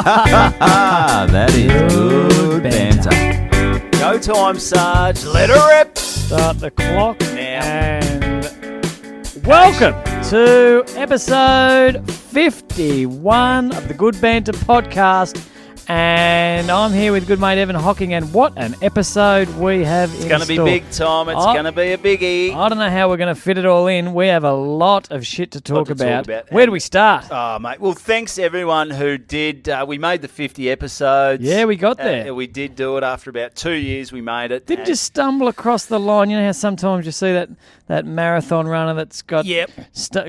That is good banter. Go time, Sarge. Let her rip. Start the clock Now. and welcome to episode 51 of the Good Banter podcast. And I'm here with good mate Evan Hocking, and what an episode we have It's going to be big, Tom. It's going to be a biggie. I don't know how we're going to fit it all in. We have a lot of shit to talk about. Where do we start? Oh, mate. Well, thanks to everyone who did. We made the 50 episodes. Yeah, we got there. We did do it after about 2 years. We made it. Didn't just stumble across the line. You know how sometimes you see that marathon runner that's got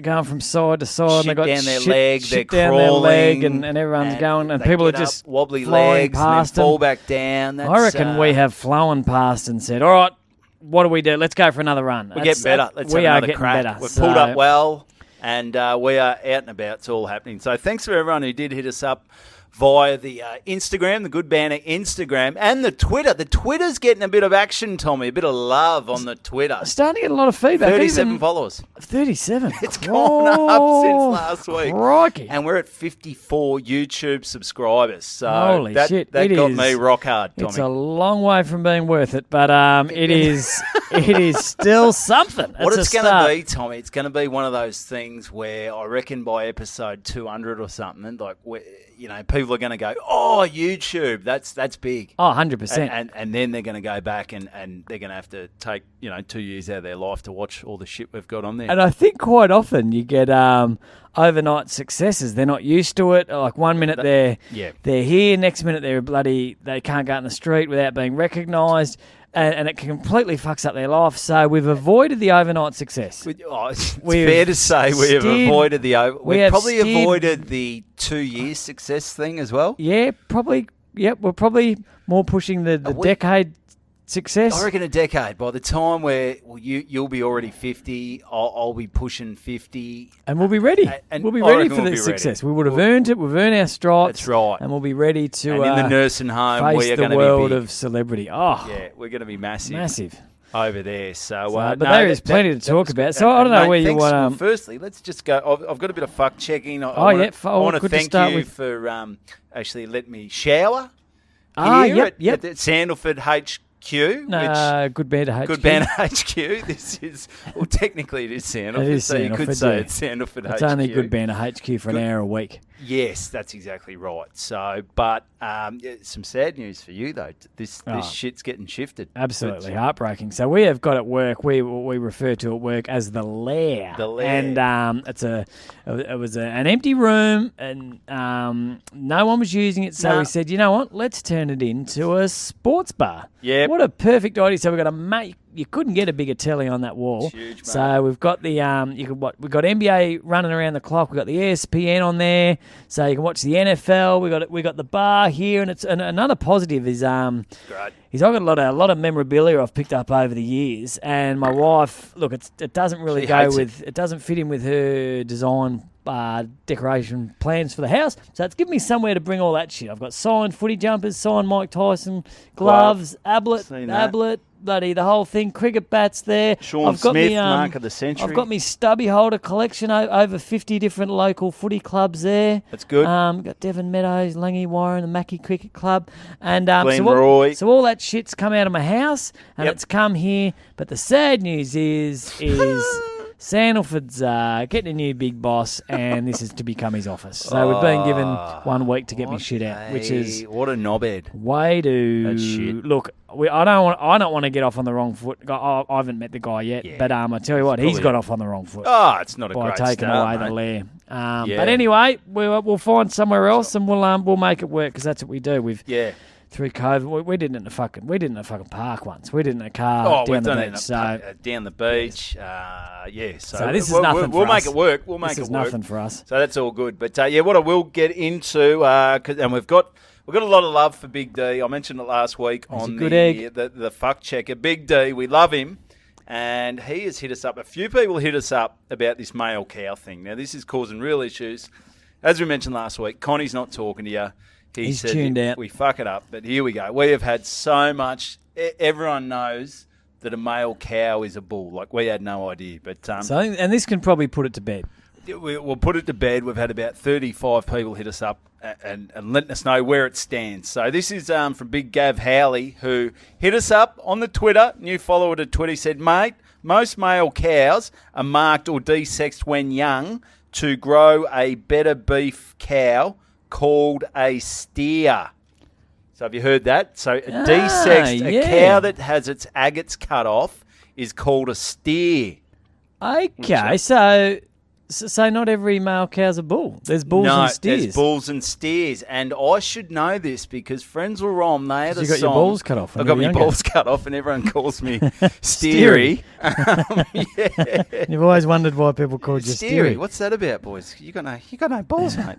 going from side to side. Shit and they got down their leg, shit they're down their leg, crawling, and everyone's going, and people are just wobbly flying legs past and then fall them. back down. I reckon we have flown past and said, all right, what do we do? Let's go for another run. We're getting better. Let's have another crack. We've pulled up well, and we are out and about. It's all happening. So thanks for everyone who did hit us up via the Instagram, the Good Banter Instagram, and the Twitter. The Twitter's getting a bit of action, Tommy, a bit of love on the Twitter. Starting to get a lot of feedback. 37 followers. 37. It's gone up since last week. Crikey. And we're at 54 YouTube subscribers. So Holy shit. That got me rock hard, Tommy. It's a long way from being worth it, but it is still something. What it's going to be, Tommy, it's going to be one of those things where I reckon by episode 200 or something, like, people are going to go, oh, YouTube, that's big. Oh, 100%. And then they're going to go back and they're going to have to take, 2 years out of their life to watch all the shit we've got on there. And I think quite often you get overnight successes. They're not used to it. Like 1 minute they're here, next minute they can't go out in the street without being recognised. And it completely fucks up their life. So we've avoided the overnight success. It's fair to say we have avoided we've probably avoided the 2 year success thing as well. Yeah, probably. Yep, we're probably more pushing the decade success. I reckon a decade. By the time you'll be already 50, I'll be pushing 50. And we'll be ready. And we'll be ready for the success. We would have earned it. We've earned our stripes. That's right. And we'll be ready to in the nursing home, face the world of celebrity. Oh, yeah, we're going to be massive. Massive. Over there. So but there is plenty to talk about. So I don't know where you want Well, firstly, let's just go. I've got a bit of fuck checking. I want to thank you for actually letting me shower here at the Sandalford HQ. Good Banter HQ. Good Banter HQ. This is, technically it is Sandalford. It is so Sandalford, you could say it's Sandalford HQ. It's only Good Banter HQ for an hour a week. Yes, that's exactly right. So, but some sad news for you though. This shit's getting shifted. Absolutely heartbreaking. So we have got at work. We refer to at work as the lair. The lair. And it was an empty room, and no one was using it. So we said, you know what? Let's turn it into a sports bar. Yeah. What a perfect idea. So we've got you couldn't get a bigger telly on that wall. It's huge, mate. So we've got we've got NBA running around the clock. We've got the ESPN on there, so you can watch the NFL. We got the bar here, and another positive is I've got a lot of memorabilia I've picked up over the years, and my wife, look, it doesn't really it doesn't fit in with her design decoration plans for the house, so it's given me somewhere to bring all that shit. I've got signed footy jumpers, signed Mike Tyson gloves, Ablett, bloody the whole thing, cricket bats there. Sean Smith, mark of the century. I've got my stubby holder collection, over 50 different local footy clubs there. That's good. Got Devon Meadows, Langy Warren, the Mackie Cricket Club, and Roy. So all that shit's come out of my house and it's come here. But the sad news is Sandalford's getting a new big boss, and this is to become his office. So we've been given 1 week to get me shit out, which is what a knobhead. Way to That's shit. Look. I don't want to get off on the wrong foot. I haven't met the guy yet, but I tell you what, he's got off on the wrong foot. Oh, it's not a great by taking start, away mate. the lair. But anyway, we'll find somewhere else, and we'll make it work, because that's what we do. Through COVID, we did it in a fucking park once. We did it in a car down the beach. Down the beach. So this is nothing. We'll make us. it work. We'll make this it is work. Nothing for us. So that's all good. But what I will get into, and we've got a lot of love for Big D. I mentioned it last week on the fuck checker. Big D, we love him. And he has hit us up. A few people hit us up about this male cow thing. Now, this is causing real issues. As we mentioned last week, Connie's not talking to you. He's said tuned out. We fuck it up. But here we go. We have had so much. Everyone knows that a male cow is a bull. Like, we had no idea. But and this can probably put it to bed. we'll put it to bed. We've had about 35 people hit us up and letting us know where it stands. So this is from Big Gav Howley, who hit us up on the Twitter. New follower to Twitter. He said, mate, most male cows are marked or desexed when young to grow a better beef cow called a steer. So have you heard that? So a cow that has its agates cut off is called a steer. Okay, so not every male cow's a bull. There's bulls and steers. There's bulls and steers. And I should know this because Friends Were Wrong, they had a song. You got your balls cut off. I got my balls cut off and everyone calls me Steery. Yeah. You've always wondered why people called you Steery. What's that about, boys? You got no balls, mate.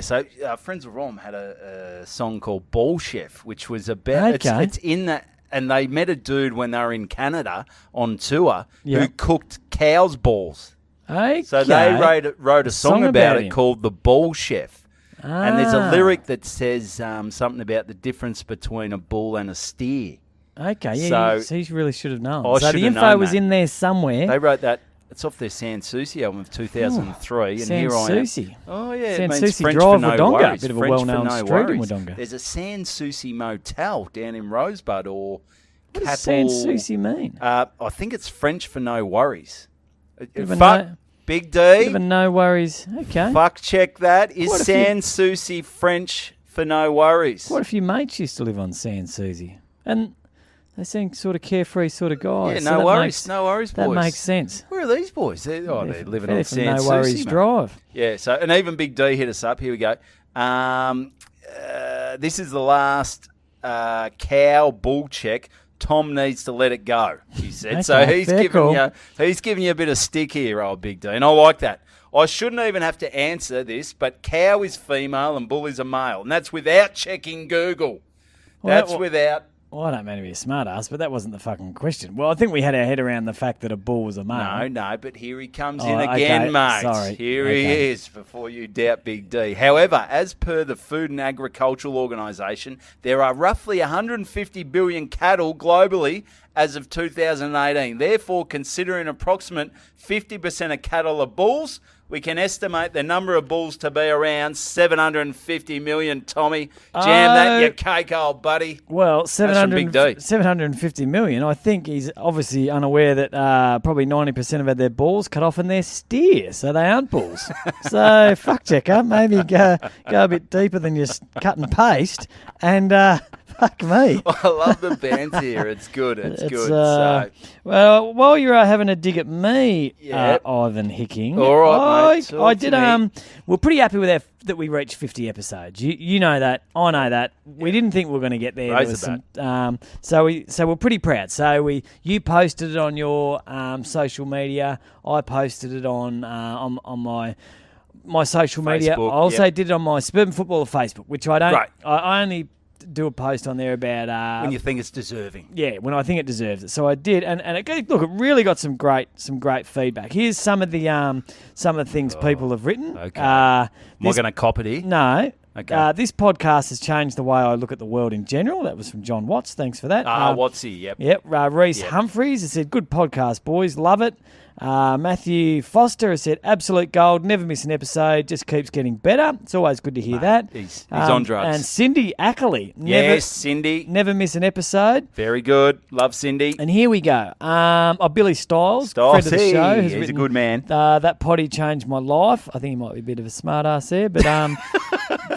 So Friends Were Wrong had a song called Ball Chef, which was about, it's in that, and they met a dude when they were in Canada on tour who cooked cow's balls. Okay. So they wrote a song about it called The Ball Chef. And there's a lyric that says something about the difference between a bull and a steer. Okay, yeah, so he really should have known. So the info was in there somewhere. They wrote that. It's off their Sans Souci album of 2003. And here I am. Oh, yeah. Sans it means Souci French Drive, for no Wodonga. worries. A bit of a French well-known for no street in worries. Wodonga. There's a Sans Souci motel down in Rosebud or What does Sans Souci mean? I think it's French for no worries. Big D. Bit of a no worries. Okay. Fuck check that. Is Sans Souci French for no worries? What if your mates used to live on Sans Souci? And they seem sort of carefree sort of guys. Yeah, no worries. No worries, boys. That makes sense. Where are these boys? They're living on Sans Souci. No worries drive. Yeah, so, and even Big D hit us up. Here we go. This is the last cow bull check. Tom needs to let it go, he said. Okay, so he's giving you a bit of stick here, old Big D, and I like that. I shouldn't even have to answer this, but cow is female and bull is a male, and that's without checking Google. Without. Well, I don't mean to be a smart ass, but that wasn't the fucking question. Well, I think we had our head around the fact that a bull was a male. No, but here he comes in again, mate. Sorry. Here he is, before you doubt Big D. However, as per the Food and Agricultural Organisation, there are roughly 150 billion cattle globally as of 2018. Therefore, considering approximate 50% of cattle are bulls, we can estimate the number of bulls to be around 750 million, Tommy. Jam that, you cake, old buddy. Well, 750 million, I think he's obviously unaware that probably 90% have had their balls cut off and they're steer, so they aren't bulls. So, fuck checker, maybe go a bit deeper than just cut and paste and... fuck me. I love the banter here. It's good. It's good. Well, while you're having a dig at me, Ivan Hicking, all right, mate. I did. We're pretty happy with that we reached 50 episodes. You know that. I know that. We didn't think we were going to get there. So we're pretty proud. So you posted it on your social media. I posted it on my social media. Facebook, I also did it on my Suburban Footballer Facebook, which I don't. Right. I only do a post on there about when you think it's deserving. Yeah, when I think it deserves it. So I did, and it really got some great feedback. Here's some of the things people have written. Okay. Am I going to cop it here? No. Okay. This podcast has changed the way I look at the world in general. That was from John Watts. Thanks for that. Wattsy, yep. Yep. Reese Humphreys has said, good podcast, boys. Love it. Matthew Foster has said, absolute gold, never miss an episode, just keeps getting better. It's always good to hear that. He's on drugs. And Cindy Ackley. Cindy. Never miss an episode. Very good. Love Cindy. And here we go. Billy Stiles, friend of the show. He's a good man. That potty changed my life. I think he might be a bit of a smart ass there, but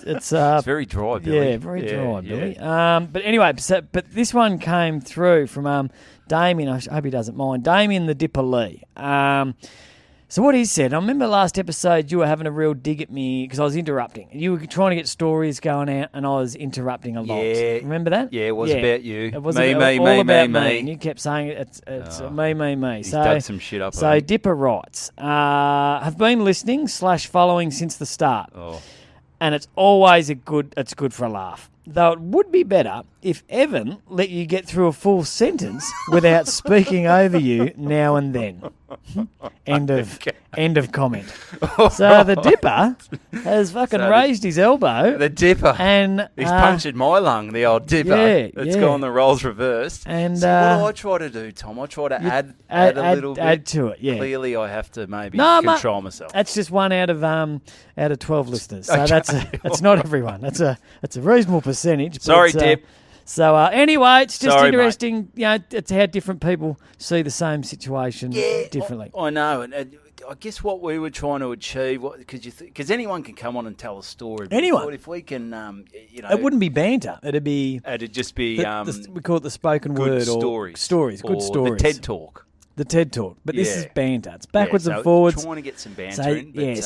it's very dry, Billy. Yeah, very dry, Billy. But anyway, but this one came through from Damien, I hope he doesn't mind. Damien the Dipper Lee. So what he said, I remember last episode you were having a real dig at me because I was interrupting. You were trying to get stories going out and I was interrupting a lot. Yeah. Remember that? Yeah, it was about you. It was me. And you kept saying it's me. He's dug some shit up. So Dipper writes, have been listening / following since the start. Oh. And it's always it's good for a laugh. though it would be better if Evan let you get through a full sentence without speaking over you now and then. End of comment. So the Dipper has fucking raised his elbow. The Dipper. And he's punctured my lung, the old Dipper. It's gone the roles reversed. And so what do I try to do, Tom? I try to add a little bit. Add to it, yeah. Clearly I have to maybe control myself. That's just one out of 12 listeners. So that's not everyone. That's a reasonable percentage. Sorry, Dip. So anyway, it's just interesting. Mate. You know, it's how different people see the same situation differently. I know, and I guess what we were trying to achieve, because anyone can come on and tell a story. Anyone, if we can, it wouldn't be banter. It'd just be we call it the spoken word stories. Or stories, good stories. The TED Talk. The TED Talk, but this is banter. It's backwards and forwards. Trying to get some banter in.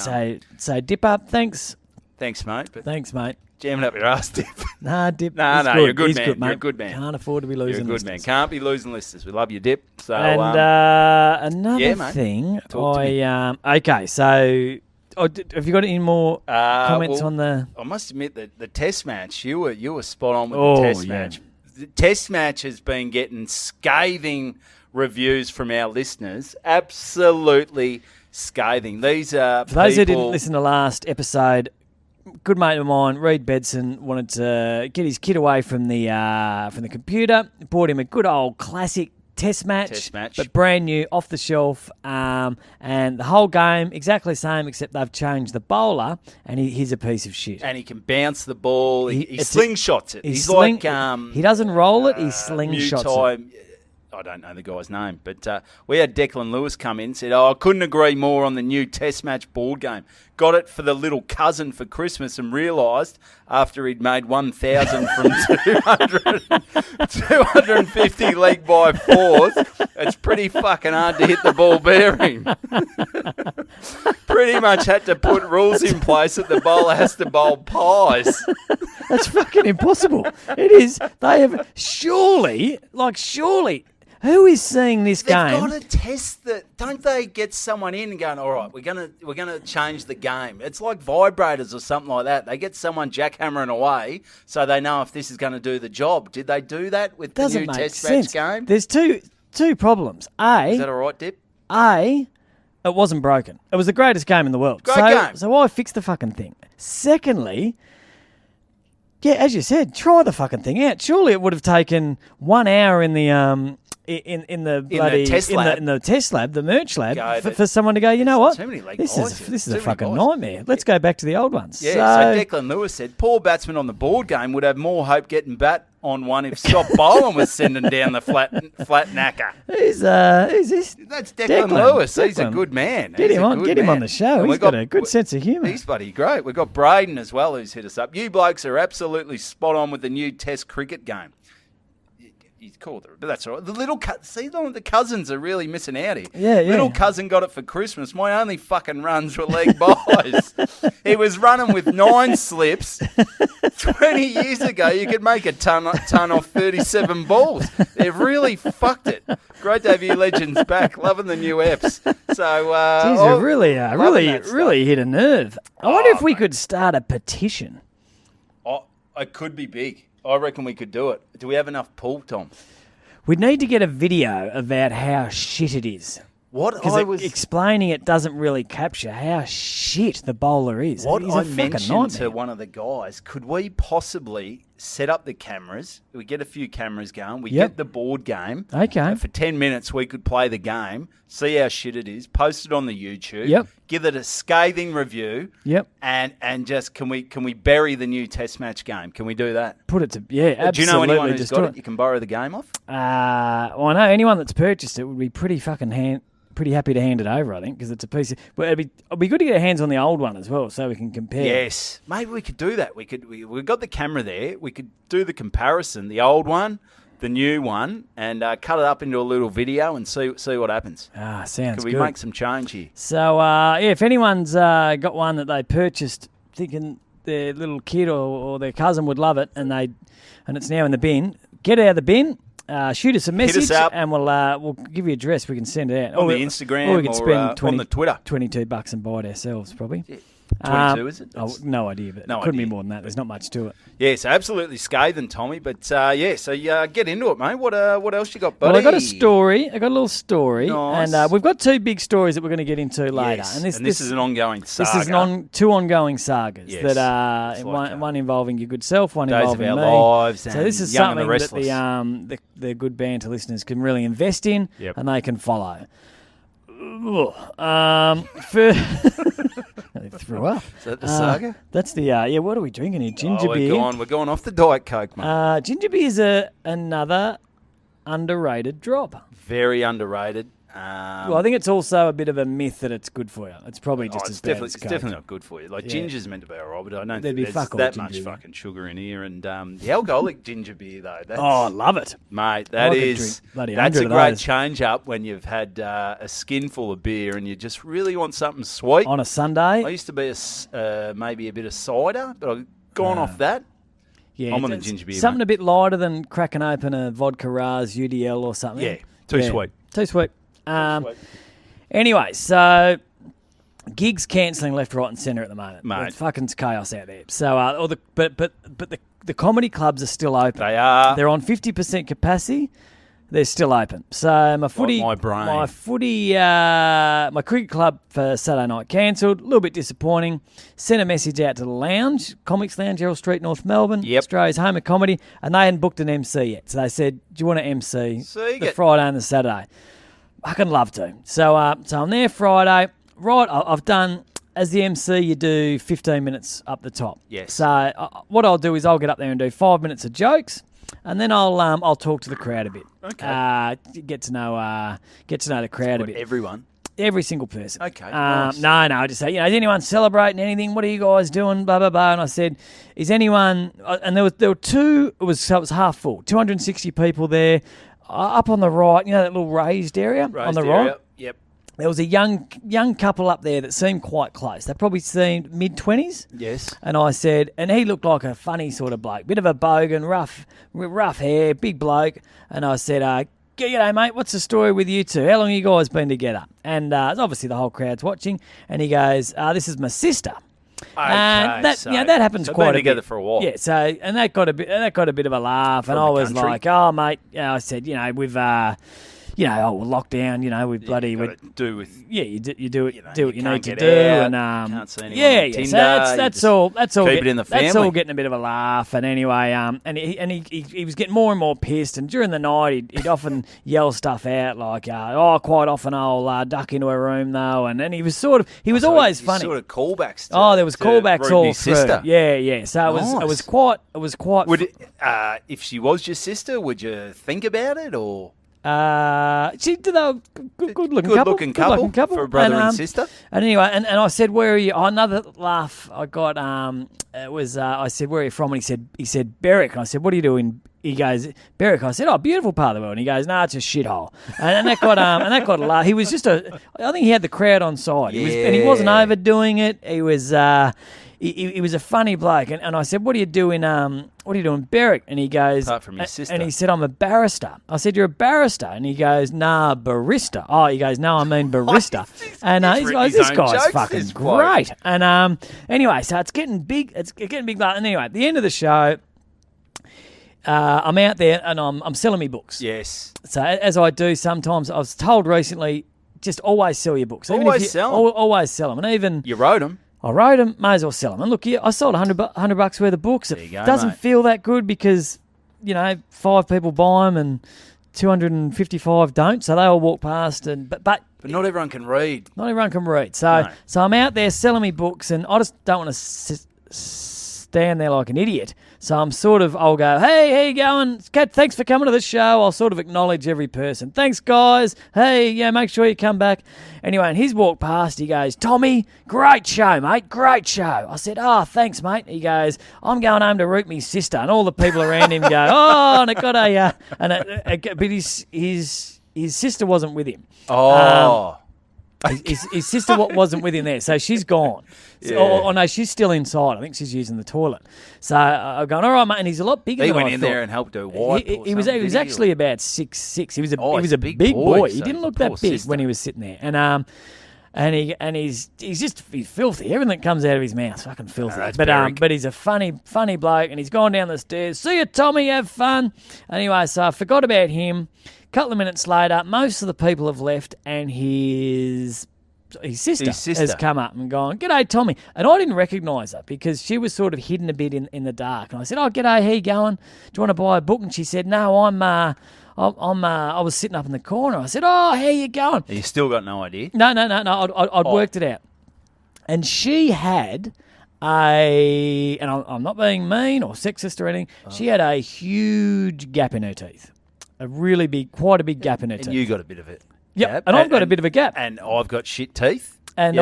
So dip up. Thanks, mate. Thanks, mate. Jamming up your ass, Dip. Nah, Dip. No, you're a good man. Good, mate. You're a good man. Can't afford to be losing. You're a good man. Can't be losing listeners. We love you, Dip. So, and another thing, okay. So, have you got any more comments on the? I must admit that the Test match, you were spot on with the Test match. The Test match has been getting scathing reviews from our listeners. Absolutely scathing. These are for those who didn't listen to last episode. Good mate of mine, Reed Bedson, wanted to get his kid away from the computer. Bought him a good old classic test match, but brand new, off the shelf, and the whole game exactly the same, except they've changed the bowler, and he's a piece of shit. And he can bounce the ball. He slingshots it. He's he doesn't roll it. He slingshots it. I don't know the guy's name, but we had Declan Lewis come in and said, I couldn't agree more on the new Test match board game. Got it for the little cousin for Christmas and realised after he'd made 1,000 from 250 leg by fours, it's pretty fucking hard to hit the ball bearing. Pretty much had to put rules in place that the bowler has to bowl pies. That's fucking impossible. It is. They have surely. Who is seeing this game? They've got to test that. Don't they get someone in and going, all right, we're gonna change the game. It's like vibrators or something like that. They get someone jackhammering away so they know if this is going to do the job. Did they do that with the new Test match game? There's two problems. Is that all right, Dip? It wasn't broken. It was the greatest game in the world. Great game. So why fix the fucking thing? Secondly, yeah, as you said, try the fucking thing out. Surely it would have taken 1 hour in the in the test lab, the merch lab, for someone to go, you know what? This is a fucking nightmare. Let's go back to the old ones. Yeah, so Declan Lewis said, poor batsman on the board game would have more hope getting bat on one if Scott Boland was sending down the flat knacker. Who's this? That's Declan Lewis. He's a good man. Get him on the show. He's got a good sense of humour. He's bloody great. We've got Braden as well who's hit us up. You blokes are absolutely spot on with the new Test cricket game. He's called it, but that's all right. The cousins are really missing out here. Yeah. Little cousin got it for Christmas. My only fucking runs were leg buys. He was running with 9 slips. 20 years ago, you could make a ton off 37 balls. They've really fucked it. Great to have you legends back. Loving the new apps. So, really hit a nerve. I wonder if we could start a petition. Oh, it could be big. I reckon we could do it. Do we have enough pull, Tom? We'd need to get a video about how shit it is. Because explaining it doesn't really capture how shit the bowler is. What I mentioned to one of the guys, could we possibly set up the cameras? We get a few cameras going. We get the board game. Okay. And for 10 minutes, we could play the game, see how shit it is, post it on the YouTube. Yep. Give it a scathing review. Yep. And just can we bury the new Test match game? Can we do that? Absolutely. Do you know anyone who's got it? You can borrow the game off. Well, I know anyone that's purchased it would be pretty happy to hand it over, I think, because it's a piece of... Well, it'd be good to get our hands on the old one as well so we can compare. Yes. Maybe we could do that. We've got the camera there. We could do the comparison, the old one, the new one, and cut it up into a little video and see what happens. Sounds good. Can we make some change here? So, if anyone's got one that they purchased thinking their little kid or their cousin would love it and it's now in the bin, get it out of the bin. Shoot us a message and we'll give you a address. We can send it out on the Instagram or we can spend on the Twitter. $22 and buy it ourselves, probably. 22, is it? No idea, but No it couldn't idea. be more than that. There's not much to it. Yes, absolutely scathing, Tommy. But so get into it, mate. What else you got, buddy? Well, I got a story. I got a little story, Nice. and we've got two big stories that we're going to get into later. Yes, And this is an ongoing saga. This is two ongoing sagas Yes. that It's one involving your good self, one Days of involving our me. lives So and this is Young and the something that the good banter listeners can really invest in, Yep. and they can follow. They threw up. Is that the saga? That's the what are we drinking here? Ginger beer. We're going off the Diet Coke, mate. Ginger beer is another underrated drop. Very underrated. Well, I think it's also a bit of a myth that it's good for you. It's probably just as bad as it's Coke. definitely not good for you. Like ginger's meant to be alright, but I don't There'd think be there's fuck all that ginger much beer. fucking sugar in here. And the alcoholic ginger beer though, that's, I love it. mate, I could is drink bloody that's a 100 of great those. change up when you've had a skinful of beer and you just really want something sweet. On a Sunday. I used to be maybe a bit of cider, but I've gone off that. Yeah, I'm on a it's ginger beer, something mate. a bit lighter than cracking open a vodka Raz UDL or something. Yeah, too sweet. Too sweet. Anyway, so gigs cancelling left, right, and centre at the moment. Mate. It's fucking chaos out there. So, but the comedy clubs are still open. They are. They're on 50% capacity. They're still open. So my footy, my brain. my cricket club for Saturday night cancelled. A little bit disappointing. Sent a message out to the lounge, Comics Lounge, Errol Street, North Melbourne, Yep. Australia's home of comedy, and they hadn't booked an MC yet. So they said, "Do you want to MC Siegert. the Friday and the Saturday?" I can love to. So I'm there Friday. Right, I've done, as the MC, you do 15 minutes up the top. Yes. So what I'll do is I'll get up there and do 5 minutes of jokes, and then I'll talk to the crowd a bit. Okay. Get to know the crowd a bit. Everyone. Every single person. Okay, nice. No, I just say, is anyone celebrating anything? What are you guys doing? Blah, blah, blah. And I said, is anyone... And there were two... It was half full. 260 people there. Up on the right, that little raised area on the right. Yep. There was a young couple up there that seemed quite close. They probably seemed mid-20s. Yes. And I said, and he looked like a funny sort of bloke. Bit of a bogan, rough hair, big bloke. And I said, g'day, mate, what's the story with you two? How long have you guys been together? And obviously the whole crowd's watching. And he goes, this is my sister. And that happens quite a bit. together for a while. Yeah, so and that got a bit of a laugh, and I was country. like, "Oh, mate," I said, we've lockdown, we bloody you gotta do with you do it, you do what you can't need to get do, out, and can't see anyone yeah, on yeah. Tinder, So you that's just all. That's all. keep it in the That's all family. getting a bit of a laugh, and anyway, and he was getting more and more pissed, and during the night he'd often yell stuff out like, quite often I'll duck into a room though, and he was always funny. Sort of callbacks. There was callbacks all through. Sister. Yeah. So it was quite. Would it, if she was your sister, would you think about it or? Good-looking couple for a brother and sister. And anyway, and I said, "Where are you?" Another laugh I got. It was I said, "Where are you from?" And he said Berwick. And I said, "What are you doing?" He goes, "Berwick." I said, "Oh, beautiful part of the world." And he goes, "No, it's a shithole." And that got a laugh. He was just I think he had the crowd on side. And he wasn't overdoing it. He was. He was a funny bloke, and I said, "What are you doing? What are you doing, Berwick?" And he goes, apart from your sister, and he said, "I'm a barrister." I said, "You're a barrister?" And he goes, "Nah, barista." Oh, he goes, "No, I mean barista." And he goes, "This guy's fucking great." And anyway, so it's getting big. It's getting big. And anyway, at the end of the show, I'm out there and I'm selling me books. Yes. So as I do sometimes, I was told recently, just always sell your books. Always sell them. Always sell them, and even you wrote them. I wrote them, may as well sell them. And look, I sold $100 worth of books. It doesn't feel that good because, 5 people buy them and 255 don't. So they all walk past. But not everyone can read. Not everyone can read. So I'm out there selling me books, and I just don't want to stand there like an idiot. So I'll go, "Hey, how you going? Kat, thanks for coming to the show." I'll sort of acknowledge every person. "Thanks, guys. Hey, make sure you come back." Anyway, and he's walked past. He goes, "Tommy, great show, mate. Great show." I said, "Oh, thanks, mate." He goes, "I'm going home to root me sister." And all the people around him go, "Oh," and it got but his sister wasn't with him. Oh. His sister wasn't with him there, so she's gone. Yeah. Oh, no, she's still inside. I think she's using the toilet. So I'm going, "All right, mate," and he's a lot bigger He than I went in thought. there and helped her wipe. He was actually about 6'6". He was a he's big a big boy, He so didn't look poor that big sister. when he was sitting there. And And he's filthy. Everything that comes out of his mouth, fucking filthy. that's But he's a funny bloke, and he's gone down the stairs. See you, Tommy. Have fun. Anyway, so I forgot about him. A couple of minutes later, most of the people have left, and his sister has come up and gone, "G'day, Tommy." And I didn't recognise her because she was sort of hidden a bit in the dark. And I said, "Oh, g'day, how you going? Do you want to buy a book?" And she said, "No, I was sitting up in the corner." I said, "Oh, how you going?" You still got no idea? No. I'd worked it out. And she had and I'm not being mean or sexist or anything, she had a huge gap in her teeth. Quite a big gap in her teeth. And you got a bit of it. Yep, Gap. and I've got a bit of a gap. And I've got shit teeth. And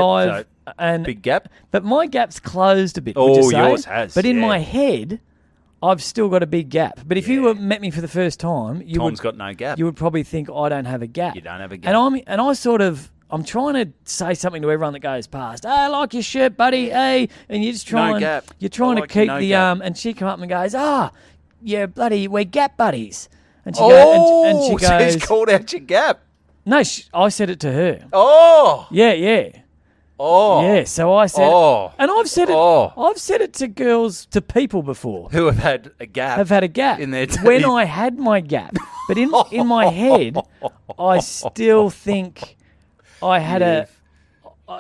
big gap. But my gap's closed a bit, would you say? Yours has. But in my head, I've still got a big gap. But if you met me for the first time, Tom's got no gap. You would probably think I don't have a gap. You don't have a gap. I'm trying to say something to everyone that goes past. "Hey, I like your shirt, buddy. Hey," and you're just trying. No gap. You're trying to keep the gap. And she come up and goes, yeah, bloody, we're gap buddies. And she so goes, she's called out your gap. No, I said it to her. Oh. Yeah. Oh. Yeah, so I said and I've said it I've said it to people before. Who have had a gap. Have had a gap. In their teeth. When I had my gap. But in my head, I still think I had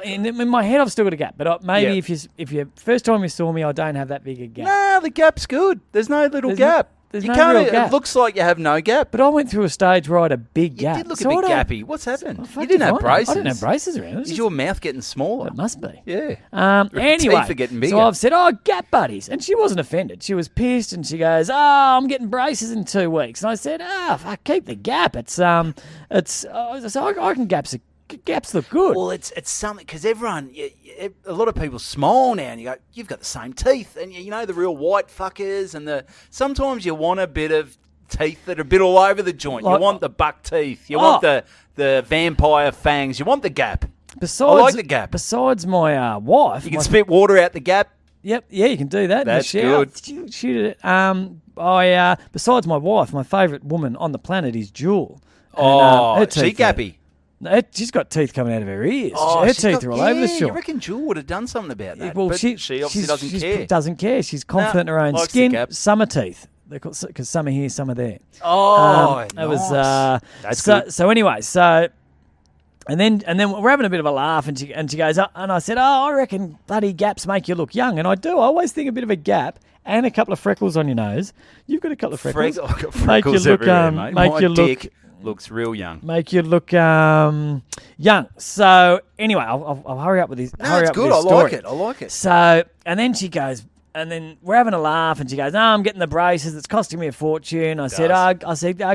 in my head I've still got a gap. But maybe if you first time you saw me, I don't have that big a gap. No, the gap's good. There's no little gap. There's no real gap. It looks like you have no gap. But I went through a stage where I had a big gap. You did look a bit gappy. What's happened? You didn't didn't have braces. I didn't have braces around. Is your mouth getting smaller? It must be. Yeah. Anyway, teeth are getting bigger. so I've said, gap buddies. And she wasn't offended. She was pissed and she goes, I'm getting braces in 2 weeks. And I said, fuck, keep the gap. So I reckon gaps look good. Well, it's something, because everyone, a lot of people smile now and you go, you've got the same teeth. And you know the real white fuckers and sometimes you want a bit of teeth that are a bit all over the joint. You want the buck teeth. You want the vampire fangs. You want the gap. I like the gap. Besides my wife. You can spit water out the gap. Yep, yeah, you can do that. That's good. Shoot it. Besides my wife, my favourite woman on the planet is Jewel. She gappy. She's got teeth coming out of her ears. Her teeth are all over the shop. You reckon Jewel would have done something about that? Well, but she obviously doesn't care. Doesn't care. She's confident in her own skin. Summer teeth. Because some are here, some are there. Nice. It was That's good. So anyway, and then we're having a bit of a laugh, and she goes, and I said, I reckon bloody gaps make you look young, and I do. I always think a bit of a gap and a couple of freckles on your nose. You've got a couple of freckles. I've got freckles everywhere, mate. My dick looks real young. Make you look young. So anyway, I'll hurry up with this. No, it's good. I like it. So and then she goes. And then we're having a laugh, and she goes, I'm getting the braces. It's costing me a fortune. I said,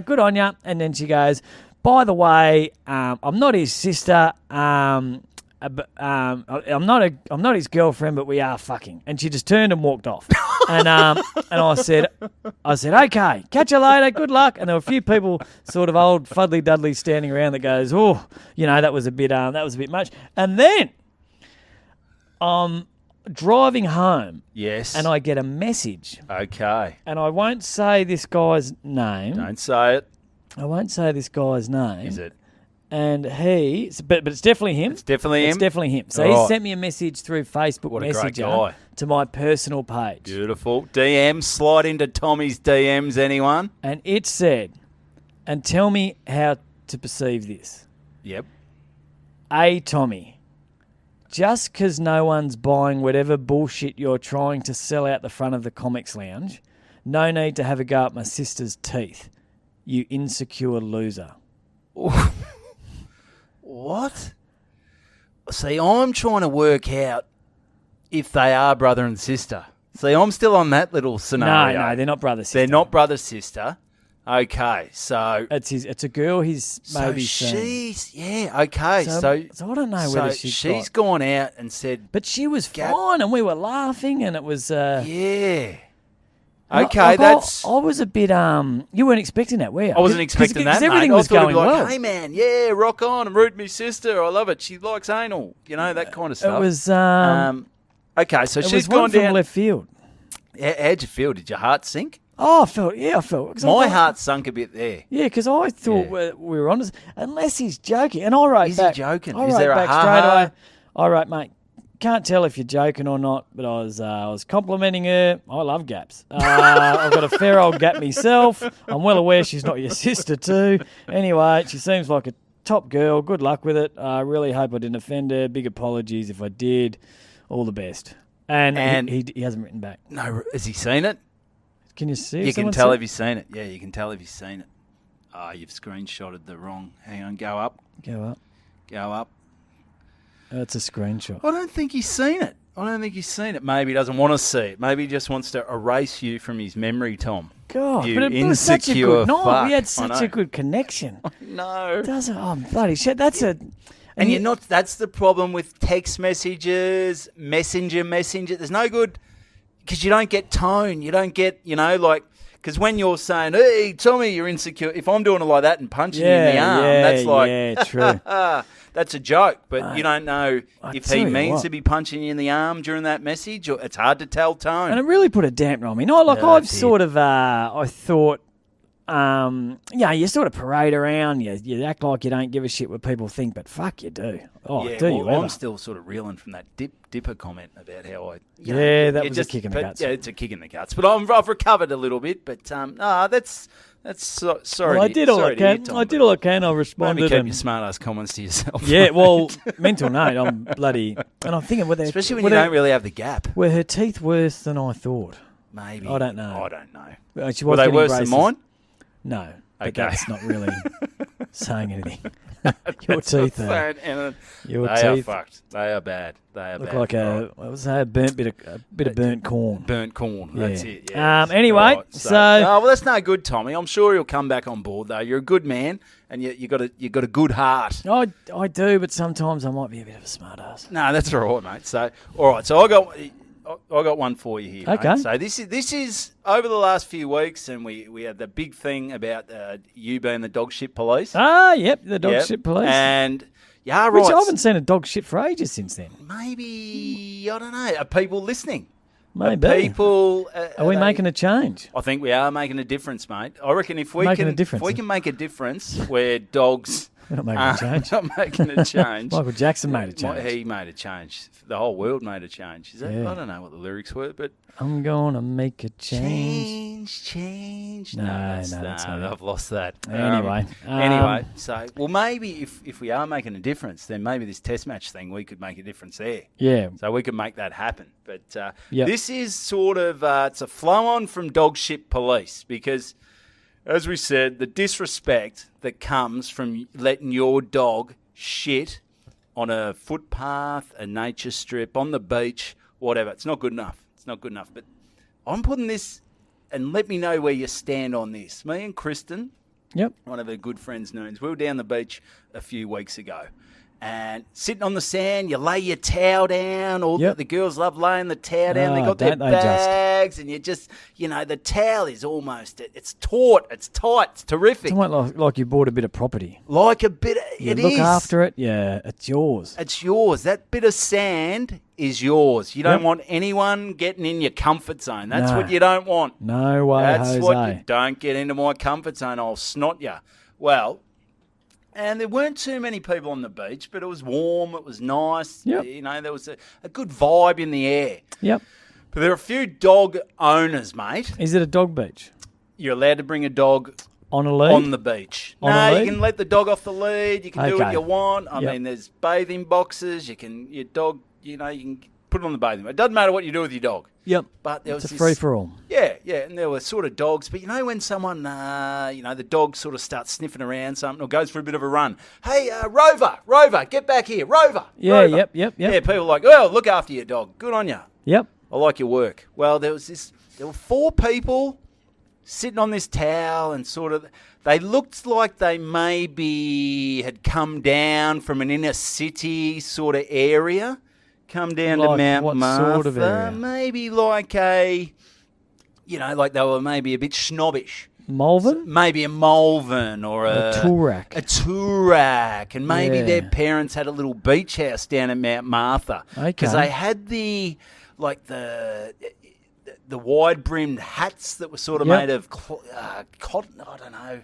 good on you. And then she goes, by the way, I'm not his sister. I'm not his girlfriend, but we are fucking. And she just turned and walked off. And I said, okay, catch you later. Good luck. And there were a few people, sort of old fuddly dudley, standing around that goes, that was a bit much. And then, driving home. Yes. And I get a message. Okay. And I won't say this guy's name. Don't say it. I won't say this guy's name. Is it? And but it's definitely him. It's definitely him? It's definitely him. So he sent me a message through Facebook Messenger to my personal page. Beautiful. DMs, slide into Tommy's DMs, anyone? And it said, and tell me how to perceive this. Yep. Tommy. Just because no one's buying whatever bullshit you're trying to sell out the front of the comics lounge, no need to have a go at my sister's teeth, you insecure loser. What? See, I'm trying to work out if they are brother and sister. See, I'm still on that little scenario. No, they're not brother-sister. They're not brother-sister. Okay, so it's a girl he's maybe seen. Okay. So I don't know whether she's gone out and said, but she was fine, and we were laughing, and it was Okay, I was a bit you weren't expecting that, were you? I wasn't expecting that, mate. Everything was going well. Hey man, rock on, I'm rooting me sister. I love it. She likes anal, that kind of stuff. It was okay. So she's gone down left field. How'd you feel? Did your heart sink? Oh, I felt. 'cause I My thought- heart sunk a bit there. Yeah, because I thought we were on this, unless he's joking. And I wrote Is back. he joking? I Is wrote there a back ha-ha? straight away. I wrote, mate, can't tell if you're joking or not, but I was complimenting her. I love gaps. I've got a fair old gap myself. I'm well aware she's not your sister too. Anyway, she seems like a top girl. Good luck with it. I really hope I didn't offend her. Big apologies if I did. All the best. And he hasn't written back. No, has he seen it? Can you see? You can tell if he's seen it. Yeah, you can tell if he's seen it. Oh, you've screenshotted the wrong. Hang on, go up. Go up. Go up. That's a screenshot. I don't think he's seen it. Maybe he doesn't want to see it. Maybe he just wants to erase you from his memory, Tom. God, you but it was such a insecure good night. fuck. We had I such know. a good connection. No. Doesn't? Oh, bloody shit. That's a... And you're not. That's the problem with text messages, messenger. There's no good because you don't get tone. You don't get, because when you're saying, "Hey, Tommy, you're insecure," if I'm doing it like that and punching you in the arm, that's like, yeah, true. that's a joke. But you don't know if tell he you means what. to be punching you in the arm during that message, or it's hard to tell tone. And it really put a damper on me. No, like Yeah, I've it did. sort of, I thought, you sort of parade around. You act like you don't give a shit what people think, but fuck, you do. Oh, Yeah, do you well, ever? I'm still sort of reeling from that dipper comment about how I. That you was a kick in the guts. Yeah, it's a kick in the guts. But I've recovered a little bit. But that's sorry. Well, I did all I can. I did all I can. I Maybe responded. keep And, your smart ass comments to yourself. yeah, well, mental note. I'm bloody. And I'm thinking, Especially when you don't really have the gap. were her teeth worse than I thought? Maybe. I don't know. I don't know. She Were was they getting worse braces. than mine? No, but Okay. that's not really saying anything. Your teeth are. Your They are teeth fucked. They are bad. They are look bad. like a bit of burnt corn. Burnt corn. Yeah. That's it. Yeah. Anyway, Right, so- well, that's no good, Tommy. I'm sure he'll come back on board though. You're a good man, and you got a good heart. I do, but sometimes I might be a bit of a smart ass. No, that's all right, mate. So, all right. So I got one for you here. Okay. Mate. So this is over the last few weeks, and we had the big thing about you being the dog shit police. Yep, the dog Yep. shit police. And yeah, Which right. I haven't seen a dog shit for ages since then. Maybe I don't know. Are people listening? Maybe. Are people? Are we making a change? I think we are making a difference, mate. I reckon if we Making can, a difference, if we huh? can make a difference where dogs We're not making a change. not making a change. Michael Jackson made a change. He made a change. The whole world made a change. Is that? Yeah. I don't know what the lyrics were, but I'm gonna make a change. change. No, that's not it. I've lost that. Anyway, anyway, so maybe if we are making a difference, then maybe this test match thing we could make a difference there. Yeah. So we could make that happen. But Yep. this is sort of it's a flow on from dog shit police because, as we said, the disrespect that comes from letting your dog shit on a footpath, a nature strip, on the beach, whatever. It's not good enough. It's not good enough. But I'm putting this, and let me know where you stand on this. Me and Kristen, Yep. one of her good friends, Noons, we were down the beach a few weeks ago. And sitting on the sand, you lay your towel down. Yep. The girls love laying the towel down. They Oh, got their don't they just? bags, and you just, the towel is almost, it's taut, it's tight, it's terrific. It's almost like you bought a bit of property. Like a bit, You it look is. after it. Yeah, it's yours. It's yours. That bit of sand is yours. You don't Yep. want anyone getting in your comfort zone. That's No. what you don't want. No way, That's Jose. what you don't get into my comfort zone. I'll snot you. Well, and there weren't too many people on the beach, but it was warm. It was nice. Yep. There was a good vibe in the air. Yep. But there are a few dog owners, mate. Is it a dog beach? You're allowed to bring a dog On a lead? on the beach. On a No, lead? you can let the dog off the lead. You can do what Okay. you want. I Yep. mean, there's bathing boxes. You can you can put it on the bathing. It doesn't matter what you do with your dog. Yep. But there was It's a this, free-for-all. Yeah, and there were sort of dogs. But when someone, the dog sort of starts sniffing around something or goes for a bit of a run. Hey, Rover, get back here, Rover. Yeah, Rover. yep. Yeah, people are like, oh, look after your dog. Good on you. Yep. I like your work. Well, there were 4 people sitting on this towel and sort of, they looked like they maybe had come down from an inner city sort of area, come down to Like Mount what Martha. sort of area? Maybe like like they were maybe a bit snobbish. Malvern? Maybe a Malvern or A Toorak. A Toorak. And maybe Yeah. their parents had a little beach house down at Mount Martha. Okay. Because they had the the wide-brimmed hats that were sort of made of cotton. I don't know.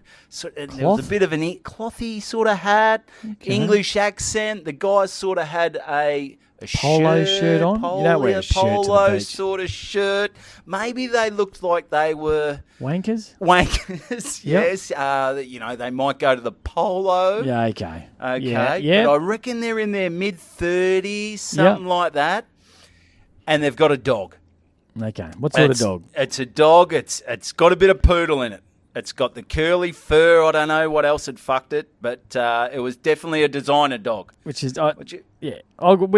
There was a bit of an clothy sort of hat, English accent. The guys sort of had a polo shirt on. You don't wear a shirt polo to the beach. sort of shirt. Maybe they looked like they were wankers. Yes. They might go to the polo. Yeah. Okay. Yeah. But I reckon they're in their mid-30s, something like that, and they've got a dog. Okay. What sort of dog? It's a dog. It's got a bit of poodle in it. It's got the curly fur. I don't know what else had fucked it, but it was definitely a designer dog. We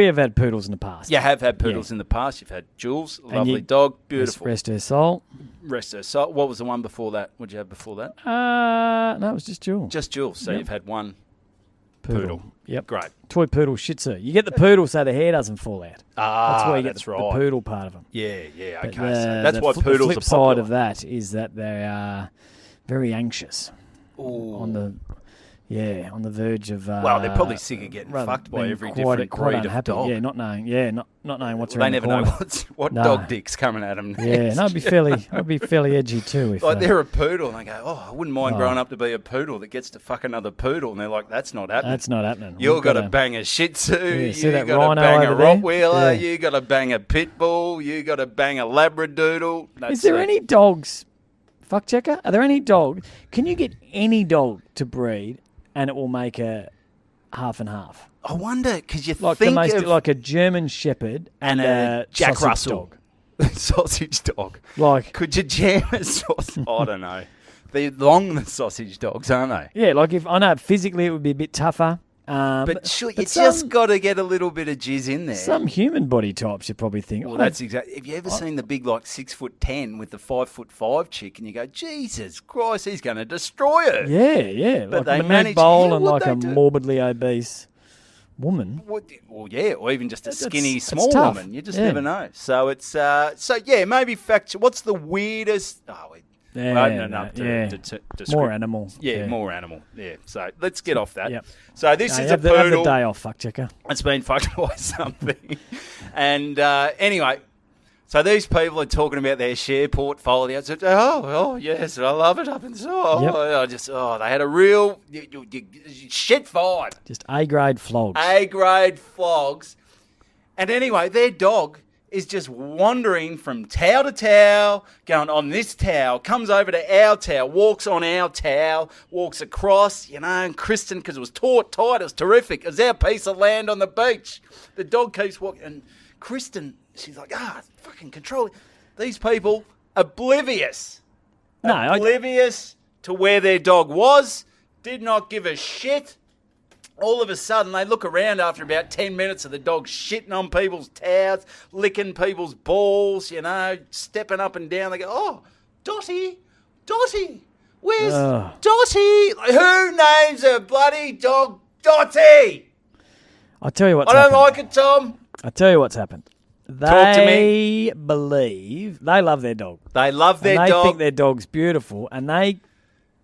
have had poodles in the past. You have had poodles in the past. You've had Jules, lovely dog, beautiful. Rest her soul. Rest her soul. What was the one before that? What did you have before that? No, it was just Jules. Just Jules. So you've had one poodle. Yep. Great. Toy poodle shih tzu. You get the poodle so the hair doesn't fall out. That's where you get the right. poodle part of them. Yeah, okay. So that's why poodles are popular. The flip side of that is that they are very anxious. Ooh. On the verge of. Well, they're probably sick of getting fucked by every different breed of dog. Yeah, not knowing what's around the corner. They never know what dog dick's coming at them next. Yeah, no, I'd be fairly edgy too. If, they're a poodle, and they go, I wouldn't mind growing up to be a poodle that gets to fuck another poodle, and they're like, that's not happening. That's not happening. You've got to bang a Shih Tzu, you got to bang a Rottweiler, you got to bang a Pit Bull, you got to bang a Labradoodle. Is there any dogs? Fuck checker. Are there any dog? Can you get any dog to breed and it will make a half and half? I wonder, because you like think like a German Shepherd and a Jack Russell dog. Sausage dog. Like, could you jam a sausage? I don't know. They're long, the sausage dogs, aren't they? Yeah, like if I know physically it would be a bit tougher. But sure, you just got to get a little bit of jizz in there. Some human body types you probably think. Well, that's exactly. Have you ever seen the big 6'10" with the 5'5" chick, and you go, Jesus Christ, he's going to destroy her? Yeah. But like they a manage bowl and like a morbidly obese woman. Well, or even just a skinny small tough. woman. You just never know. So it's maybe factual. What's the weirdest? More animal. Yeah, more animal. Yeah. So let's get off that. Yep. So this is a poodle. Have the day off, fuck checker. It's been fucked by something. And anyway, so these people are talking about their share portfolio. So, yes, I love it up and so. They had a real shit vibe. Just A-grade flogs. A-grade flogs. And anyway, their dog is just wandering from towel to towel, going on this towel, comes over to our towel, walks on our towel, walks across, and Kristen, because it was tight, it was terrific. It was our piece of land on the beach. The dog keeps walking, and Kristen, she's like, fucking control it. These people, oblivious to where their dog was, did not give a shit. All of a sudden, they look around after about 10 minutes of the dog shitting on people's towels, licking people's balls, stepping up and down. They go, oh, Dottie, where's Dottie? Like, who names a bloody dog Dottie? I'll tell you what's happened. I don't like it, Tom. I'll tell you what's happened. Talk to me. They love their dog. They love their dog. They think their dog's beautiful, and they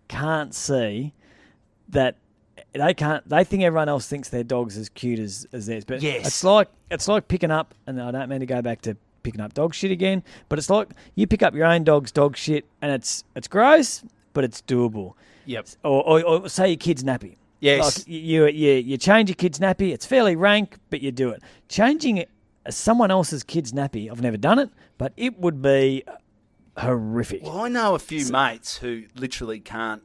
can't see that. They think everyone else thinks their dog's as cute as theirs. But yes. It's like picking up, and I don't mean to go back to picking up dog shit again, but it's like you pick up your own dog's dog shit, and it's gross, but it's doable. Yep. Or say your kid's nappy. Yes. Like you change your kid's nappy. It's fairly rank, but you do it. Changing it as someone else's kid's nappy, I've never done it, but it would be horrific. Well, I know a few mates who literally can't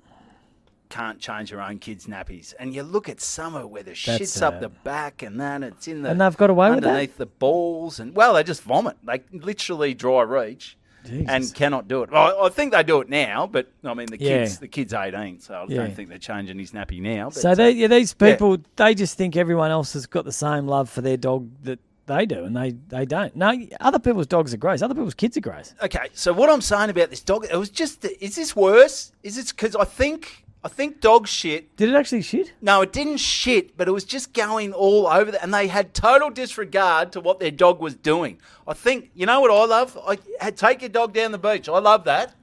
change their own kids' nappies, and you look at summer where the shit's up the back, and then it's in the and they've got away with that underneath the balls, and they just vomit. They literally dry reach. Jesus. And cannot do it. Well, I think they do it now, but I mean the kid's 18, so I don't think they're changing his nappy now. But, so these people, they just think everyone else has got the same love for their dog that they do, and they don't. No, other people's dogs are gross. Other people's kids are gross. Okay, so what I'm saying about this dog, it was just, is this worse? Is it because I think dog shit. Did it actually shit? No, it didn't shit, but it was just going all over and they had total disregard to what their dog was doing. I think, you know what I love? Take your dog down the beach. I love that.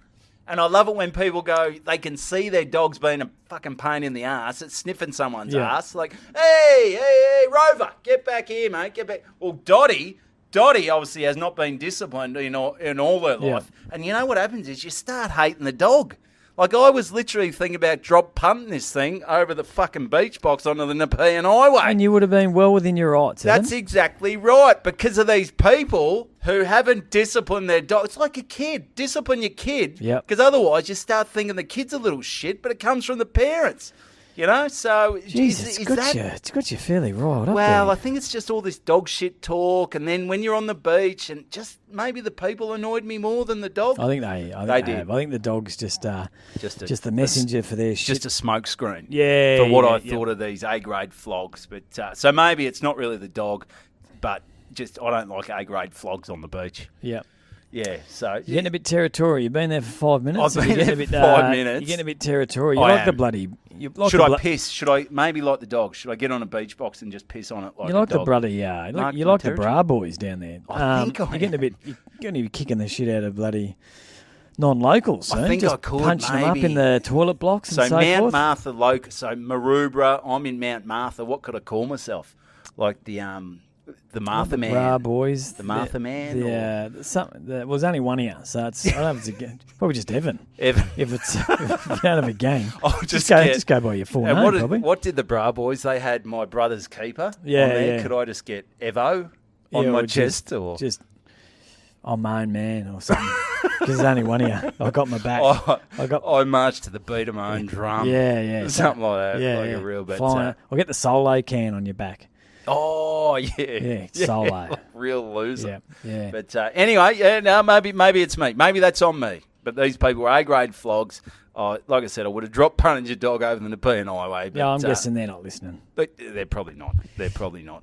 And I love it when people go, they can see their dog's being a fucking pain in the ass. It's sniffing someone's ass. Like, hey, Rover, get back here, mate. Get back. Well, Dottie Dottie obviously has not been disciplined in all her Yeah. life. And you know what happens is you start hating the dog. Like, I was literally thinking about drop punting this thing over the fucking beach box onto the Nepean Highway. And you would have been well within your rights. That's exactly right. Because of these people who haven't disciplined their dog. It's like a kid. Discipline your kid. Yep. Because otherwise you start thinking the kid's a little shit, but it comes from the parents. You know? So, Jesus, it's got you fairly right up well, there. I think it's just all this dog shit talk, and then when you're on the beach, and just maybe the people annoyed me more than the dog. I think they did. I think the dog's just the messenger for their shit. Just a smoke screen. Yeah. For what I thought of these A-grade flogs. But so maybe it's not really the dog, but just I don't like A-grade flogs on the beach. Yeah. Yeah, so... You're getting a bit territorial. You've been there for 5 minutes. I've been there for 5 minutes. You're getting a bit territorial. Should I piss? Should I maybe like the dog? Should I get on a beach box and just piss on it like you like a dog? the bloody, you like the bra boys down there. I think you're getting you're going to be kicking the shit out of bloody non-locals. I think just I could, punching them up in the toilet blocks and so Mount forth. Martha so Maroubra, I'm in Mount Martha. What could I call myself? Like the Martha Man. Bra boys. The Martha Man. There was only one here, so it's I don't know if it's probably just Evan. Evan. If you don't have a gang, just go by your full name. Probably. What did the Bra Boys? They had my brother's keeper. Yeah, on there. yeah. Could I just get Evo on my chest, or just I'm my own man or something? Because there's only one here. I got my back. I marched to the beat of my own drum. Yeah. Something like that. Yeah, like a real bit. I'll get the solo can on your back. Oh, yeah. Yeah, solo. Real loser. Yeah. But anyway, maybe it's me. Maybe that's on me. But these people were A-grade flogs. Like I said, I would have drop punted your dog over the Nepean Highway. But, I'm guessing they're not listening. But they're probably not.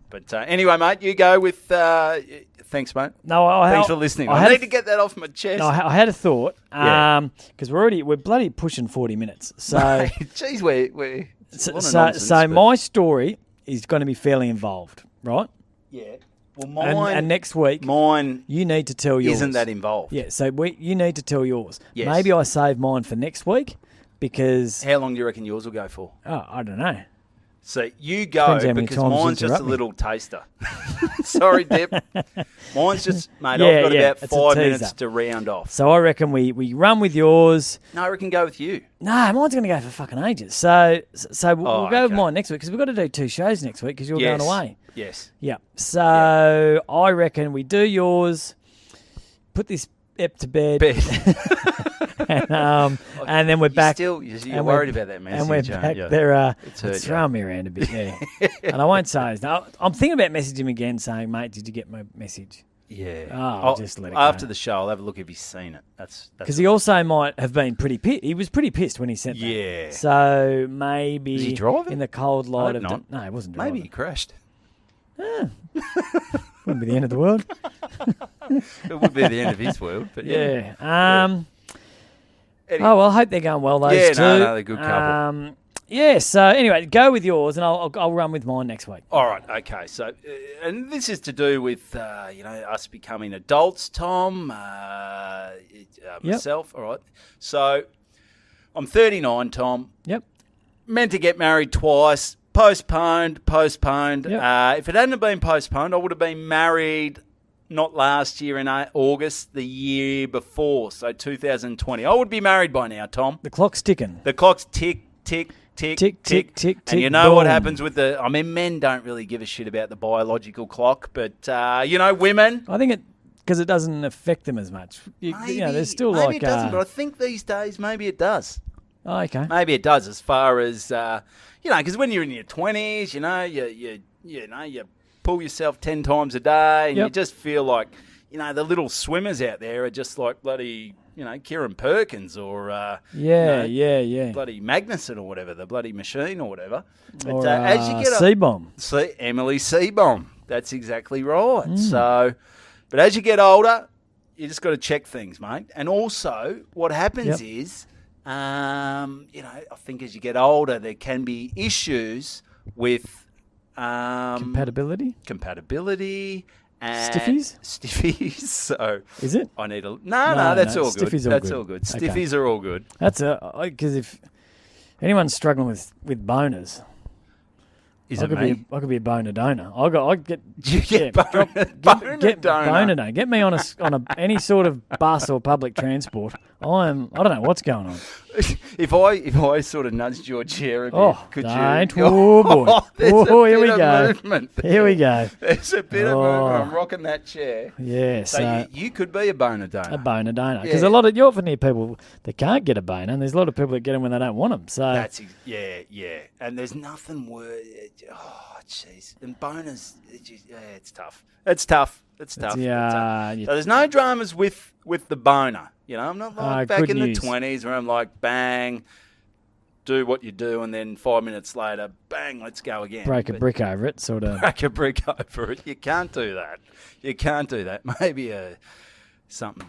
But anyway, mate, you go with... thanks, mate. Thanks for listening. I need to get that off my chest. No, I had a thought. Because we're bloody pushing 40 minutes. So, jeez, we're so my story is going to be fairly involved, right? Yeah. Well, mine... And next week... Mine... You need to tell yours. Isn't that involved? Yeah, so you need to tell yours. Yes. Maybe I save mine for next week because... How long do you reckon yours will go for? Oh, I don't know. So you go because mine's just a little taster. Sorry, Deb. Mine's just, mate, I've got about 5 minutes to round off. So I reckon we run with yours. No, I reckon go with you. No, mine's going to go for fucking ages. So we'll go with mine next week because we've got to do 2 shows next week because you're going away. Yes. Yeah. So I reckon we do yours, put this ep to bed. And then we're back. You're worried about that message, and we're back. It's throwing me around a bit, yeah. And I won't say it. I'm thinking about messaging him again saying, mate, did you get my message? Yeah. I'll just let it go. After the show, I'll have a look if he's seen it. Because he also might have been pretty pissed. He was pretty pissed when he sent that. Yeah. So maybe... Was he driving? In the cold light of... not. No, he wasn't driving. Maybe he crashed. Wouldn't be the end of the world. It would be the end of his world, but yeah. Oh, well, I hope they're going well, those two. No, they're a good couple. So anyway, go with yours, and I'll run with mine next week. All right, okay. So, and this is to do with, us becoming adults, Tom, myself, all right. So, I'm 39, Tom. Yep. Meant to get married twice, postponed. Yep. If it hadn't have been postponed, I would have been married... Not last year in August, the year before, so 2020. I would be married by now, Tom. The clock's ticking. The clock's tick. And you know boom. what happens with men don't really give a shit about the biological clock, but, women... I think because it doesn't affect them as much. There's still maybe it doesn't, but I think these days maybe it does. Oh, okay. Maybe it does as far as, because when you're in your 20s, you pull yourself 10 times a day and you just feel like, the little swimmers out there are just like bloody, Kieran Perkins or, bloody Magnuson or whatever, the bloody machine or whatever. But or, as you get Seabomb. Emily Seabomb. That's exactly right. So, but as you get older, you just got to check things, mate. And also what happens is, I think as you get older, there can be issues with, compatibility and stiffies. So is it? I need a no. That's all good. That's all good. Okay. Stiffies are all good. That's because if anyone's struggling with boners, Is it me? I could be a boner donor. I get You get boner donor. boner donor. Get me on any sort of bus or public transport. I don't know what's going on. If I sort of nudged your chair a bit, could don't. you? Oh boy! Here we go. Movement there. Here we go. There's a bit of movement. I'm rocking that chair. Yeah. So you could be a boner donor. A boner donor, because you often hear people that can't get a boner, and there's a lot of people that get them when they don't want them. So yeah, and there's nothing worse. Oh, jeez, and boners. It's tough. It's tough. So there's no dramas with the boner. You know, I'm not like back in the 20s where I'm like, bang, do what you do, and then 5 minutes later, bang, let's go again. Break a brick over it, sort of. Break a brick over it. You can't do that. Maybe something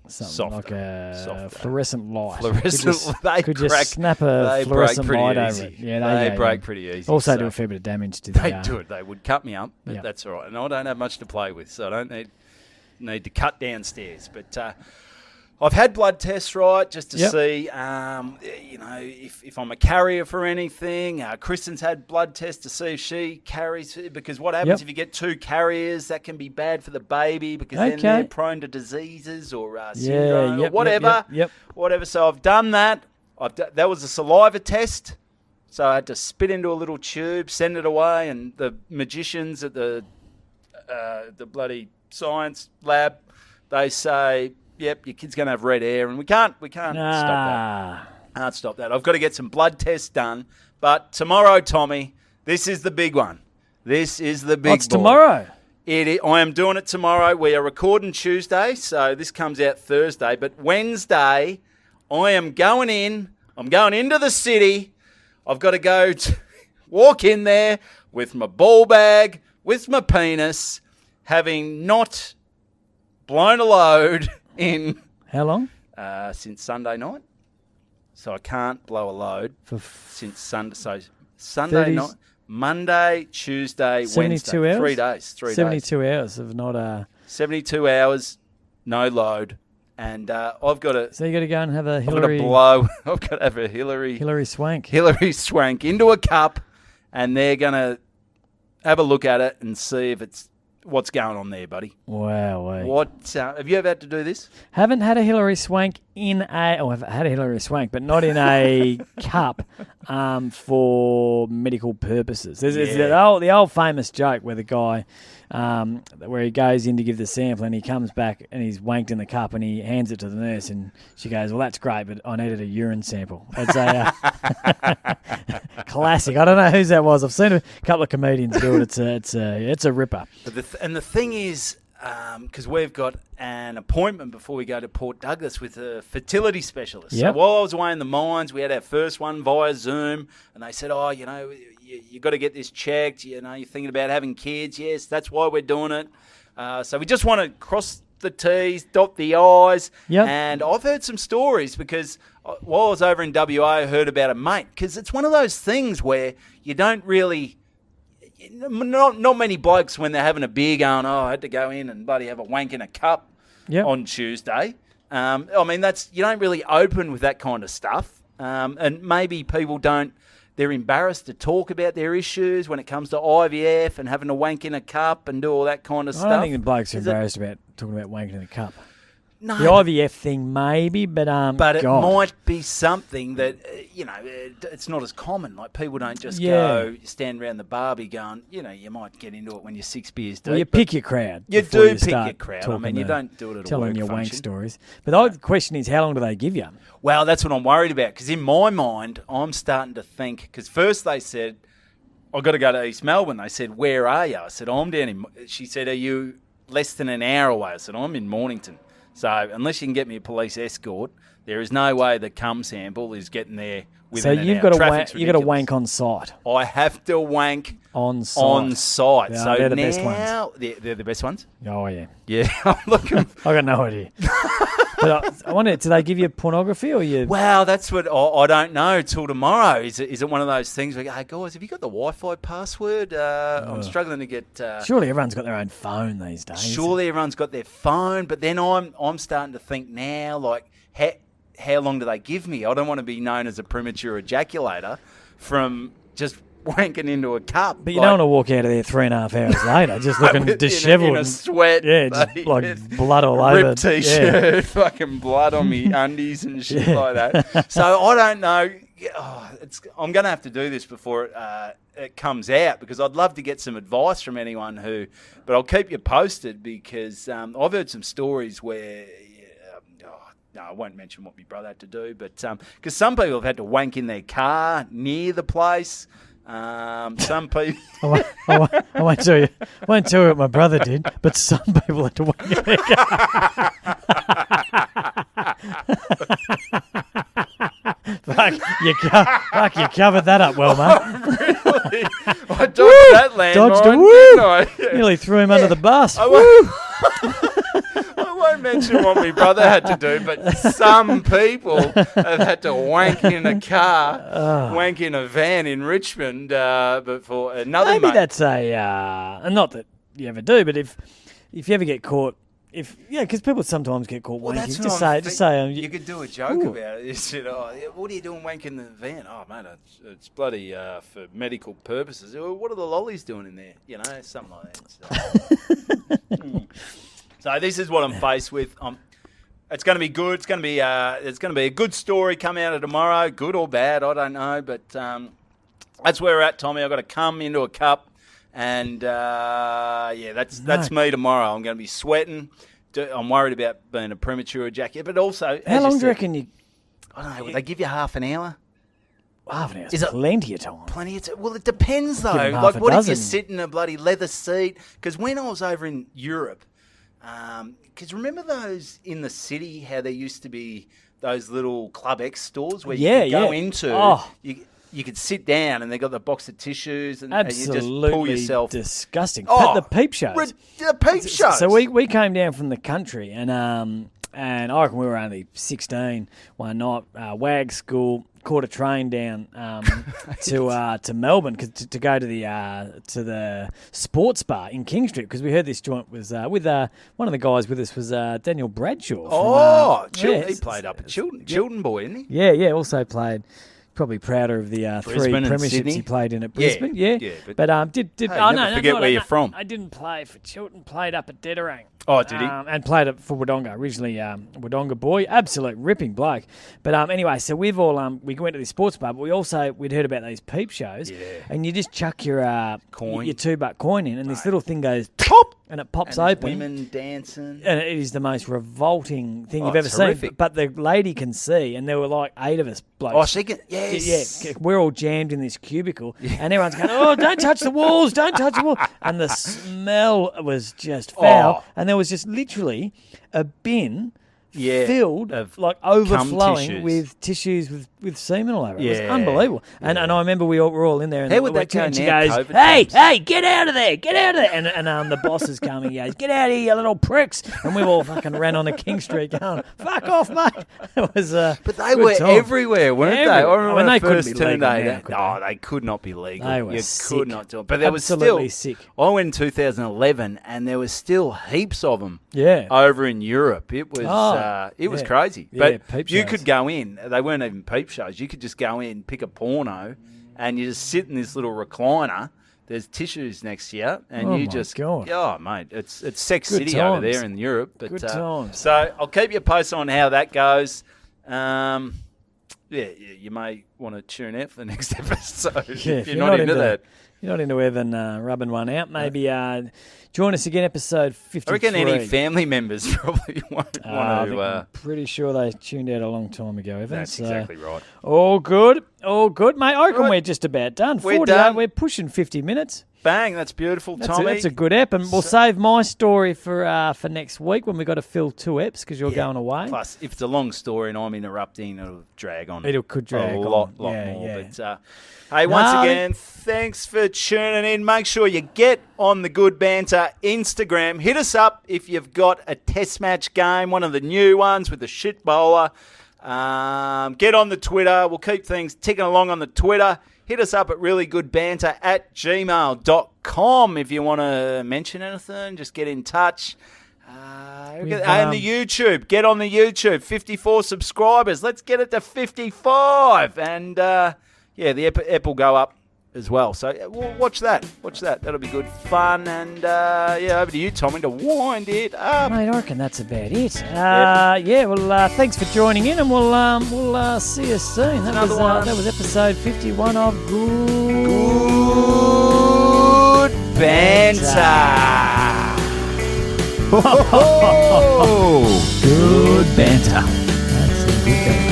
softer, like a softer. Fluorescent light. Could just snap a fluorescent light over it. Yeah, they break pretty easy. Also do a fair bit of damage to the... They do it. They would cut me up, but that's all right. And I don't have much to play with, so I don't need to cut downstairs. But I've had blood tests, right, just to see, if I'm a carrier for anything. Kristen's had blood tests to see if she carries, because what happens if you get two carriers, that can be bad for the baby, because then they're prone to diseases or syndrome or whatever. Whatever. So I've done that. That was a saliva test. So I had to spit into a little tube, send it away, and the magicians at the bloody science lab, they say, yep, your kid's going to have red hair, and we can't stop that. Can't stop that. I've got to get some blood tests done. But tomorrow, Tommy, this is the big one. This is the big What's boy. Tomorrow? I am doing it tomorrow. We are recording Tuesday, so this comes out Thursday. But Wednesday, I am going in. I'm going into the city. I've got to walk in there with my ball bag, with my penis, having not blown a load in... How long? Since Sunday night. So I can't blow a load since Sunday. So Sunday night, Monday, Tuesday, 72 Wednesday. hours? 3 days. 72 hours of not... 72 hours, no load. And I've got to... So you got to go and have a I've got to have a Hillary swank. Hillary swank into a cup, and they're going to have a look at it and see if it's... What's going on there, buddy? Wow. Have you ever had to do this? Haven't had a Hillary swank I've had a Hillary swank, but not in a cup for medical purposes. There's the old famous joke where the guy, where he goes in to give the sample and he comes back and he's wanked in the cup and he hands it to the nurse and she goes, well, that's great, but I needed a urine sample. It's a classic. I don't know whose that was. I've seen a couple of comedians do it. It's a ripper. And the thing is, because we've got an appointment before we go to Port Douglas with a fertility specialist. Yep. So while I was away in the mines, we had our first one via Zoom, and they said, you got to get this checked. You're thinking about having kids. Yes, that's why we're doing it. So we just want to cross the T's, dot the I's. Yep. And I've heard some stories because while I was over in WA, I heard about a mate, because it's one of those things where you don't really... Not many blokes when they're having a beer going, I had to go in and bloody have a wank in a cup on Tuesday. You don't really open with that kind of stuff. And maybe people they're embarrassed to talk about their issues when it comes to IVF and having a wank in a cup and do all that kind of stuff. I don't think the blokes are embarrassed about talking about wanking in a cup. No, the IVF thing maybe, but it might be something that it's not as common. Like people don't just go stand around the barbie going. You might get into it when you're 6 beers deep. Well, you pick your crowd. You do pick your crowd. You don't do it at a telling work your function. wank stories. But the question is, how long do they give you? Well, that's what I'm worried about, because in my mind, I'm starting to think. Because first they said, I've got to go to East Melbourne. They said, where are you? I said, I'm down in. She said, are you less than an hour away? I said, I'm in Mornington. So unless you can get me a police escort, there is no way the cum sample is getting there within an hour. So you've got to wank on site. I have to wank on site. Yeah, so they're the now, best ones. They're the best ones? Oh, yeah. Yeah, I'm looking. I got no idea. But I wonder, do they give you pornography or you? Well, that's what I don't know till tomorrow. Is it one of those things where, hey guys, have you got the Wi-Fi password? I'm struggling to get. Surely everyone's got their own phone these days. Surely everyone's got their phone, but then I'm starting to think now, like, how long do they give me? I don't want to be known as a premature ejaculator from just wanking into a cup. But you don't want to walk out of there 3.5 hours later, just looking dishevelled. In a sweat. Yeah, just like blood all over. Ripped t-shirt, fucking blood on me undies and shit like that. So I don't know. I'm going to have to do this before it comes out because I'd love to get some advice from anyone but I'll keep you posted because I've heard some stories where, no, I won't mention what my brother had to do, but because some people have had to wank in their car near the place. Some people. I won't tell you. I won't tell you what my brother did, but some people had to wank in their car. Fuck, you covered that up well, mate. Really? I dodged that landmine, didn't I? Nearly threw him under the bus. I won't mention what my brother had to do, but some people have had to wank in a car, wank in a van in Richmond, but for another Maybe mate. That's not that you ever do, but if you ever get caught, because people sometimes get caught wanking. Just say. You could do a joke about it. You said, what are you doing wanking in the van? Oh, mate, it's bloody for medical purposes. What are the lollies doing in there? You know, something like that. So this is what I'm faced with. It's going to be good. It's going to be a good story coming out of tomorrow, good or bad, I don't know. But that's where we're at, Tommy. I've got to come into a cup. And, that's me tomorrow. I'm going to be sweating. I'm worried about being a premature ejaculate. But also... How long do you reckon you... I don't know. Will they give you half an hour? Half an hour is plenty of time. Plenty of time. Well, it depends, though. Like, what if you sit in a bloody leather seat? Because when I was over in Europe... Because remember those in the city, how there used to be those little Club X stores where you could go into... You could sit down and they got the box of tissues and you just pull yourself. Disgusting. The peep shows. The peep shows. So we came down from the country and I reckon we were only 16 one night. WAG school, caught a train down to Melbourne to go to the sports bar in King Street because we heard this joint was with one of the guys with us was Daniel Bradshaw. He played up at Chiltern. Chiltern boy, isn't he? Yeah. Also played. Probably prouder of the three premierships he played in at Brisbane. Yeah. But did never forget where you're from. I didn't play for Chiltern. Played up at Dedarang. Oh, did he? And played it for Wodonga. Originally, Wodonga boy, absolute ripping bloke. But anyway, so we've all we went to the sports bar, but we'd heard about these peep shows, and you just chuck your coin, your $2 coin in, and this little thing goes pop, and it pops open. Women dancing, and it is the most revolting thing you've ever seen. But the lady can see, and there were like 8 of us blokes. Oh, she can. Yes. Yeah, we're all jammed in this cubicle, and everyone's going, "Oh, don't touch the walls! Don't touch the wall!" And the smell was just foul, and there was just literally a bin filled, like overflowing with tissues with semen all over it. It was unbelievable. And I remember we were all in there. And how would that go and she now? goes, hey, get out of there, get out of there. And the boss is coming, he goes, get out of here, you little pricks. And we all fucking ran on the King Street going, fuck off, mate. It was but they were everywhere, weren't they? I remember when they first couldn't be legal they could not be legal. They were you sick. could not do it. But there was absolutely still sick. I went in 2011 and there was still heaps of them Yeah. over in Europe. It was crazy. Yeah, But peep you shows. could go in. They weren't even peep shows. You could just go in, pick a porno, and you just sit in this little recliner. There's tissues next to you, and you just God. Oh, mate, it's Sex Good City over times. there in Europe. But, Good times. So I'll keep you posted on how that goes. You may want to tune out for the next episode if you're not into that. You're not into Evan rubbing one out. Maybe join us again, episode 53. I reckon any family members probably won't want to. I'm pretty sure they tuned out a long time ago, Evan. That's exactly right. All good, mate. I reckon we're just about done. We're done. We're pushing 50 minutes. Bang, that's beautiful, Tommy. That's a good ep, and we'll save my story for next week when we've got to fill 2 eps because you're going away. Plus, if it's a long story and I'm interrupting, it'll drag on. Could drag a on. lot more. Yeah. But hey, once again, thanks for tuning in. Make sure you get on the Good Banter Instagram. Hit us up if you've got a test match game, one of the new ones with the shit bowler. Get on the Twitter. We'll keep things ticking along on the Twitter. Hit us up at reallygoodbanter@gmail.com if you want to mention anything. Just get in touch. And the YouTube. Get on the YouTube. 54 subscribers. Let's get it to 55. And, the ep will go up as well. So we'll watch that. Watch that. That'll be good fun. And over to you, Tommy, to wind it up. Mate, I reckon that's about it. Thanks for joining in, and we'll see you soon. That was episode 51 of Good Banter. Good banter. That's a good banter.